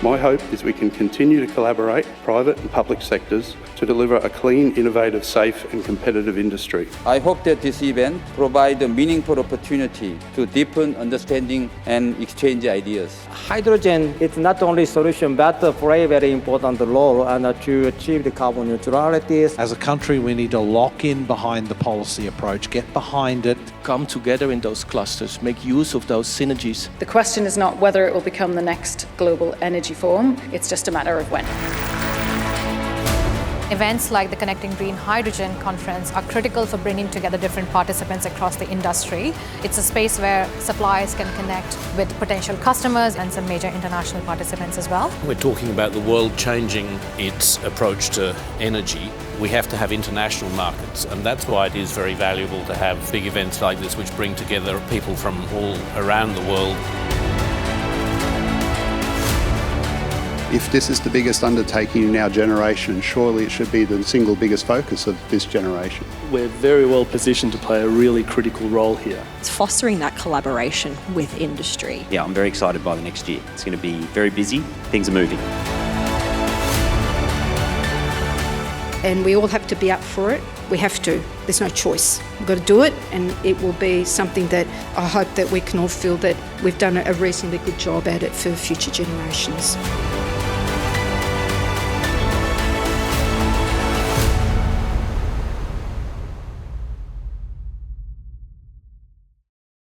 My hope is we can continue to collaborate, private and public sectors, to deliver a clean, innovative, safe and competitive industry. I hope that this event provides a meaningful opportunity to deepen understanding and exchange ideas. Hydrogen is not only solution but play a very important role to achieve the carbon neutrality. As a country, we need to lock in behind the policy approach, get behind it. Come together in those clusters, make use of those synergies. The question is not whether it will become the next global energy forum, it's just a matter of when. Events like the Connecting Green Hydrogen Conference are critical for bringing together different participants across the industry. It's a space where suppliers can connect with potential customers and some major international participants as well. We're talking about the world changing its approach to energy. We have to have international markets, and that's why it is very valuable to have big events like this which bring together people from all around the world. If this is the biggest undertaking in our generation, surely it should be the single biggest focus of this generation. We're very well positioned to play a really critical role here. It's fostering that collaboration with industry. Yeah, I'm very excited by the next year. It's going to be very busy, things are moving. And we all have to be up for it. We have to. There's no choice. We've got to do it, and it will be something that I hope that we can all feel that we've done a reasonably good job at it for future generations.